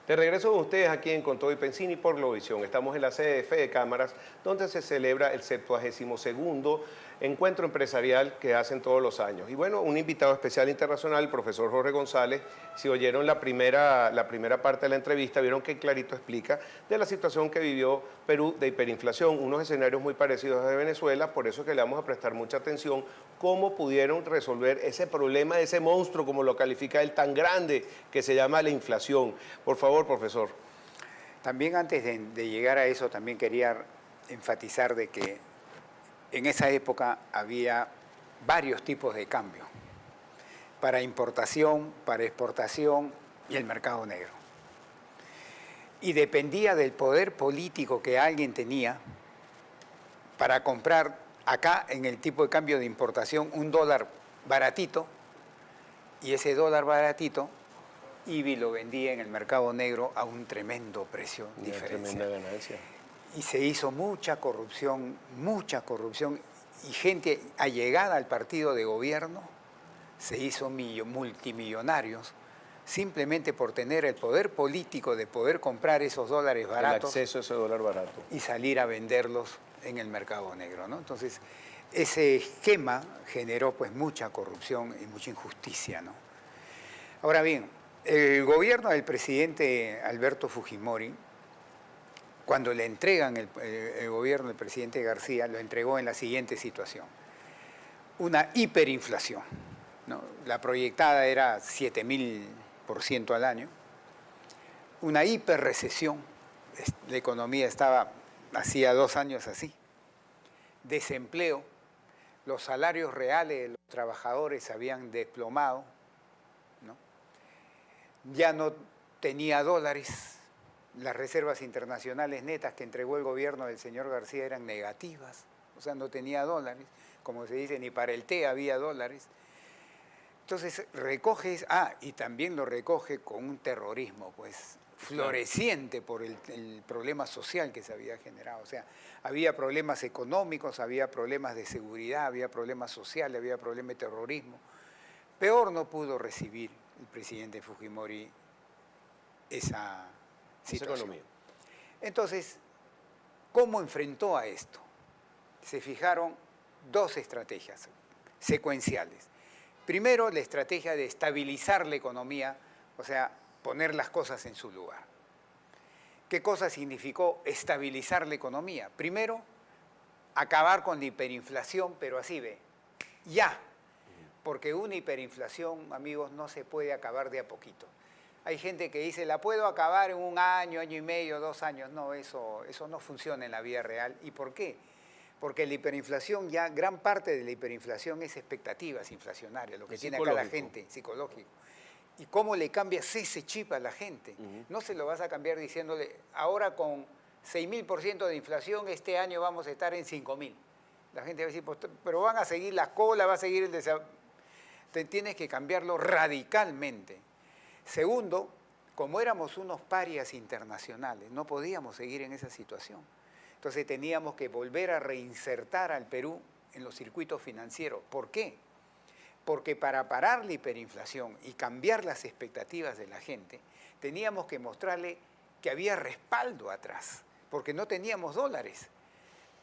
De regreso con ustedes aquí en Con Todo y Pensini por Globovisión. Estamos en la sede de Fede Cámaras, donde se celebra el 72º encuentro empresarial que hacen todos los años. Y bueno, un invitado especial internacional, el profesor Jorge González. Si oyeron la primera parte de la entrevista, vieron que clarito explica de la situación que vivió Perú de hiperinflación, unos escenarios muy parecidos a de Venezuela, por eso es que le vamos a prestar mucha atención cómo pudieron resolver ese problema de ese monstruo, como lo califica él, tan grande, que se llama la inflación. Por favor, profesor. También antes de llegar a eso, también quería enfatizar de que en esa época había varios tipos de cambio, para importación, para exportación y el mercado negro. Y dependía del poder político que alguien tenía para comprar acá en el tipo de cambio de importación un dólar baratito, y ese dólar baratito IBI lo vendía en el mercado negro a un tremendo precio diferencial. Tremenda ganancia. Y se hizo mucha corrupción, y gente allegada al partido de gobierno se hizo multimillonarios simplemente por tener el poder político de poder comprar esos dólares baratos. El acceso a ese dólar barato. Y salir a venderlos en el mercado negro, ¿no? Entonces, ese esquema generó pues mucha corrupción y mucha injusticia, ¿no? Ahora bien, el gobierno del presidente Alberto Fujimori, cuando le entregan el gobierno del presidente García, lo entregó en la siguiente situación. Una hiperinflación, ¿no? La proyectada era 7.000% al año. Una hiperrecesión, la economía estaba hacía 2 años así. Desempleo, los salarios reales de los trabajadores se habían desplomado, ¿no? Ya no tenía dólares. Las reservas internacionales netas que entregó el gobierno del señor García eran negativas, o sea, no tenía dólares, como se dice, ni para el té había dólares. Entonces recoge, y también lo recoge con un terrorismo, pues, floreciente por el problema social que se había generado. O sea, había problemas económicos, había problemas de seguridad, había problemas sociales, había problemas de terrorismo. Peor no pudo recibir el presidente Fujimori esa situación. Entonces, ¿cómo enfrentó a esto? Se fijaron 2 estrategias secuenciales. Primero, la estrategia de estabilizar la economía, o sea, poner las cosas en su lugar. ¿Qué cosa significó estabilizar la economía? Primero, acabar con la hiperinflación, pero así ve, ya. Porque una hiperinflación, amigos, no se puede acabar de a poquito. Hay gente que dice, la puedo acabar en 1 año, año y medio, 2 años. No, eso no funciona en la vida real. ¿Y por qué? Porque la hiperinflación, ya gran parte de la hiperinflación es expectativas inflacionarias, lo que tiene acá la gente, psicológico. ¿Y cómo le cambias ese chip a la gente? No se lo vas a cambiar diciéndole, ahora con 6.000% de inflación, este año vamos a estar en 5.000. La gente va a decir, pues, pero van a seguir la cola, va a seguir el desarrollo. Tienes que cambiarlo radicalmente. Segundo, como éramos unos parias internacionales, no podíamos seguir en esa situación. Entonces teníamos que volver a reinsertar al Perú en los circuitos financieros. ¿Por qué? Porque para parar la hiperinflación y cambiar las expectativas de la gente, teníamos que mostrarle que había respaldo atrás, porque no teníamos dólares.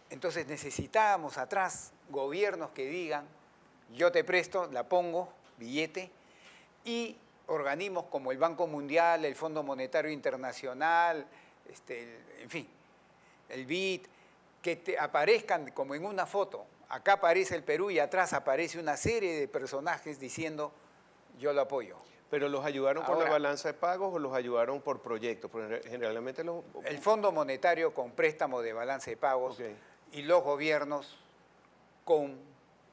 Entonces necesitábamos atrás gobiernos que digan, yo te presto, la pongo, billete, y organismos como el Banco Mundial, el Fondo Monetario Internacional, en fin, el BID, que te aparezcan como en una foto. Acá aparece el Perú y atrás aparece una serie de personajes diciendo, yo lo apoyo. ¿Pero los ayudaron por la balanza de pagos o los ayudaron por proyectos? Porque generalmente el Fondo Monetario con préstamo de balanza de pagos, y los gobiernos con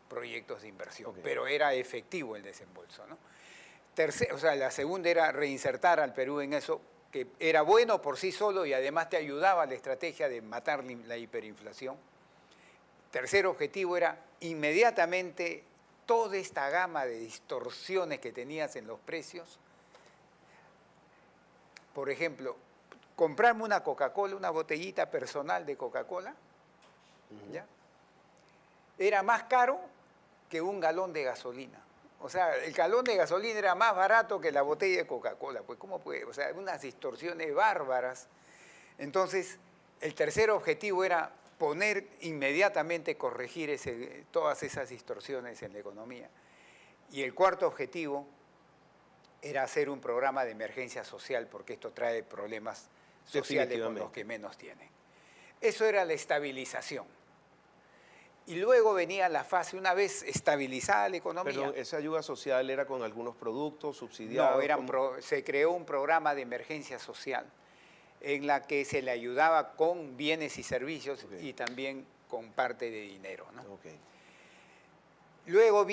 proyectos de inversión. Pero era efectivo el desembolso, ¿no? La segunda era reinsertar al Perú en eso, que era bueno por sí solo y además te ayudaba a la estrategia de matar la hiperinflación. Tercer objetivo era inmediatamente toda esta gama de distorsiones que tenías en los precios. Por ejemplo, comprarme una Coca-Cola, una botellita personal de Coca-Cola, ¿ya? Era más caro que un galón de gasolina. O sea, el galón de gasolina era más barato que la botella de Coca-Cola. Pues, ¿cómo puede? O sea, unas distorsiones bárbaras. Entonces, el tercer objetivo era poner inmediatamente, corregir todas esas distorsiones en la economía. Y el cuarto objetivo era hacer un programa de emergencia social, porque esto trae problemas sociales con los que menos tienen. Eso era la estabilización. Y luego venía la fase, una vez estabilizada la economía. Pero esa ayuda social era con algunos productos subsidiados. No, se creó un programa de emergencia social en la que se le ayudaba con bienes y servicios y también con parte de dinero, ¿no? Luego,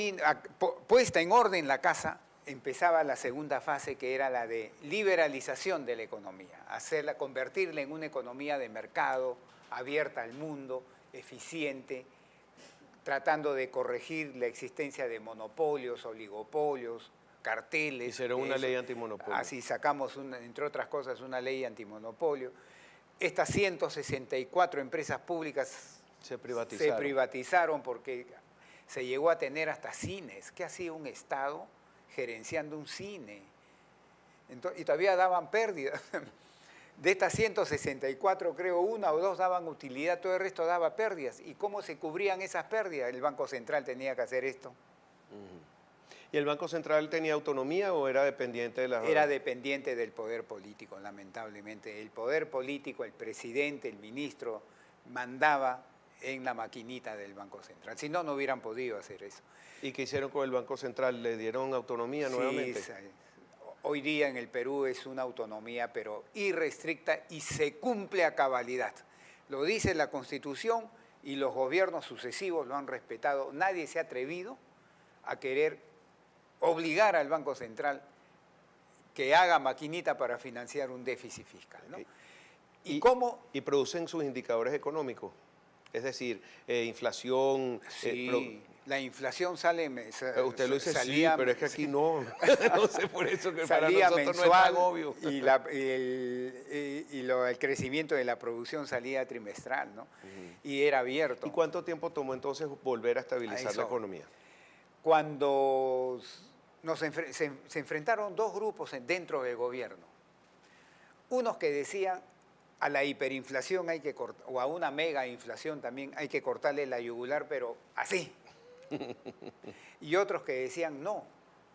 puesta en orden la casa, empezaba la segunda fase, que era la de liberalización de la economía, convertirla en una economía de mercado, abierta al mundo, eficiente, tratando de corregir la existencia de monopolios, oligopolios, carteles. Hicieron una ley antimonopolio. Así sacamos, entre otras cosas, una ley antimonopolio. Estas 164 empresas públicas se privatizaron porque se llegó a tener hasta cines. ¿Qué hacía un Estado gerenciando un cine? Y todavía daban pérdidas. De estas 164, creo, una o dos daban utilidad, todo el resto daba pérdidas. ¿Y cómo se cubrían esas pérdidas? El Banco Central tenía que hacer esto. ¿Y el Banco Central tenía autonomía o era dependiente de la...? Era dependiente del poder político, lamentablemente. El poder político, el presidente, el ministro, mandaba en la maquinita del Banco Central. Si no, no hubieran podido hacer eso. ¿Y qué hicieron con el Banco Central? ¿Le dieron autonomía nuevamente? Sí, hoy día en el Perú es una autonomía, pero irrestricta, y se cumple a cabalidad. Lo dice la Constitución y los gobiernos sucesivos lo han respetado. Nadie se ha atrevido a querer obligar al Banco Central que haga maquinita para financiar un déficit fiscal, ¿no? ¿Y producen sus indicadores económicos? Es decir, inflación... Sí, la inflación ssía usted lo dice salía, sí, pero es que aquí no. No sé, por eso que para nosotros mensual, no es tan obvio. Y el crecimiento de la producción salía trimestral, ¿no? Y era abierto. ¿Y cuánto tiempo tomó entonces volver a estabilizar la economía? Cuando se enfrentaron dos grupos dentro del gobierno. Unos que decían a la hiperinflación hay que cortar, o a una mega inflación también hay que cortarle la yugular, pero así. Y otros que decían, no,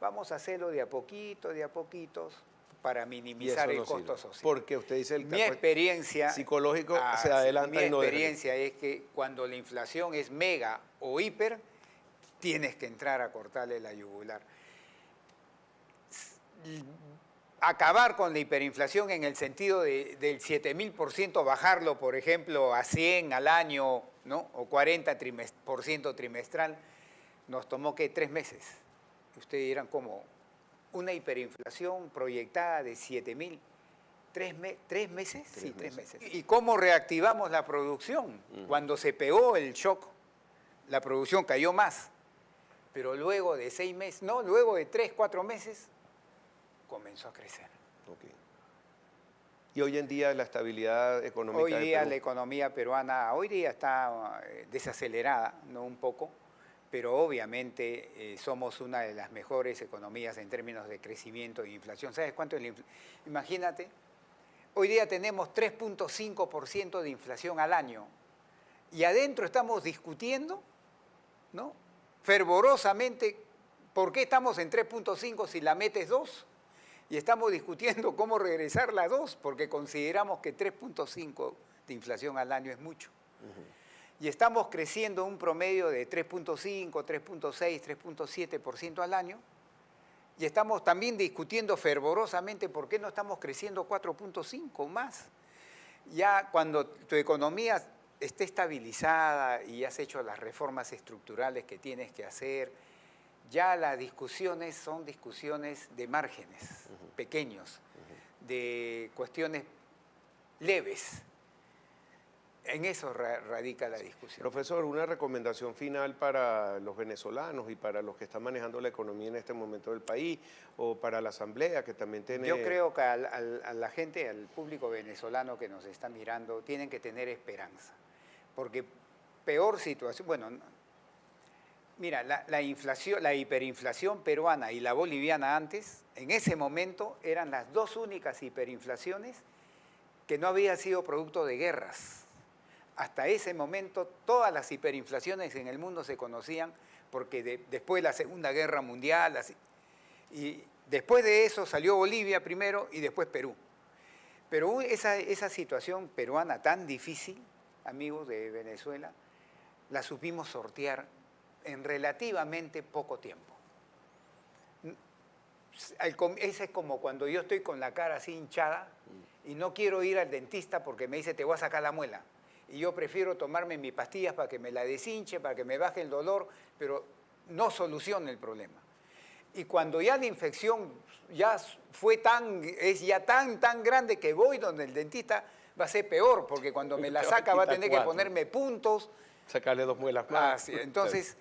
vamos a hacerlo de a poquitos, para minimizar el costo social. Porque usted dice mi experiencia psicológico se adelanta y no deja. Mi experiencia es que cuando la inflación es mega o hiper, tienes que entrar a cortarle la yugular. Acabar con la hiperinflación en el sentido del 7.000%, bajarlo, por ejemplo, a 100 al año, ¿no? O 40% trimestral, nos tomó, ¿qué? 3 meses. Ustedes dirán, ¿cómo? Una hiperinflación proyectada de 7.000. ¿3 meses? Sí, 3 meses. ¿Y cómo reactivamos la producción? Cuando se pegó el shock, la producción cayó más. Pero luego de 6 meses, no, luego de 3, 4 meses, comenzó a crecer. Okay. ¿Y hoy en día la estabilidad económica Hoy día la economía peruana, hoy día está desacelerada, ¿no? Un poco, pero obviamente somos una de las mejores economías en términos de crecimiento e inflación. ¿Sabes cuánto es la inflación? Imagínate, hoy día tenemos 3.5% de inflación al año y adentro estamos discutiendo, ¿no? Fervorosamente, ¿por qué estamos en 3.5 si la meta es 2? Y estamos discutiendo cómo regresarla a 2, porque consideramos que 3.5 de inflación al año es mucho. Y estamos creciendo un promedio de 3.5, 3.6, 3.7% al año. Y estamos también discutiendo fervorosamente por qué no estamos creciendo 4.5 más. Ya cuando tu economía esté estabilizada y has hecho las reformas estructurales que tienes que hacer, ya las discusiones son discusiones de márgenes pequeños, de cuestiones leves. En eso radica la discusión. Profesor, una recomendación final para los venezolanos y para los que están manejando la economía en este momento del país, o para la Asamblea, que también tiene... Yo creo que a la gente, al público venezolano que nos está mirando, tienen que tener esperanza, porque peor situación, bueno, Mira, la inflación, la hiperinflación peruana y la boliviana antes, en ese momento eran las dos únicas hiperinflaciones que no había sido producto de guerras. Hasta ese momento todas las hiperinflaciones en el mundo se conocían porque después de la Segunda Guerra Mundial, y después de eso salió Bolivia primero y después Perú. Pero esa situación peruana tan difícil, amigos de Venezuela, la supimos sortear en relativamente poco tiempo. Ese es como cuando yo estoy con la cara así hinchada y no quiero ir al dentista porque me dice te voy a sacar la muela. Y yo prefiero tomarme mis pastillas para que me la deshinche, para que me baje el dolor, pero no soluciona el problema. Y cuando ya la infección ya es ya tan grande que voy donde el dentista, va a ser peor, porque cuando me la saca va a tener que ponerme puntos. Sacarle 2 muelas más. Sí. Entonces,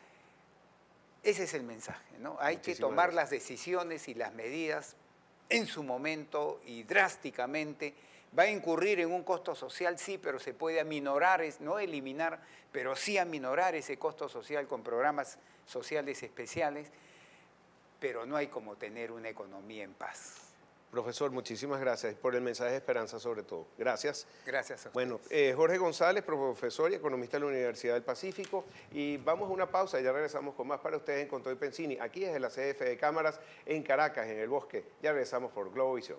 ese es el mensaje, ¿no? Hay que tomar las decisiones y las medidas en su momento y drásticamente. Va a incurrir en un costo social, sí, pero se puede aminorar, no eliminar, pero sí aminorar ese costo social con programas sociales especiales, pero no hay como tener una economía en paz. Profesor, muchísimas gracias por el mensaje de esperanza sobre todo. Gracias. Gracias a ustedes. Bueno, Jorge González, profesor y economista de la Universidad del Pacífico. Y vamos a una pausa y ya regresamos con más para ustedes en Con Todo y Pensini. Aquí es la CF de Cámaras en Caracas, en el Bosque. Ya regresamos por Globovisión.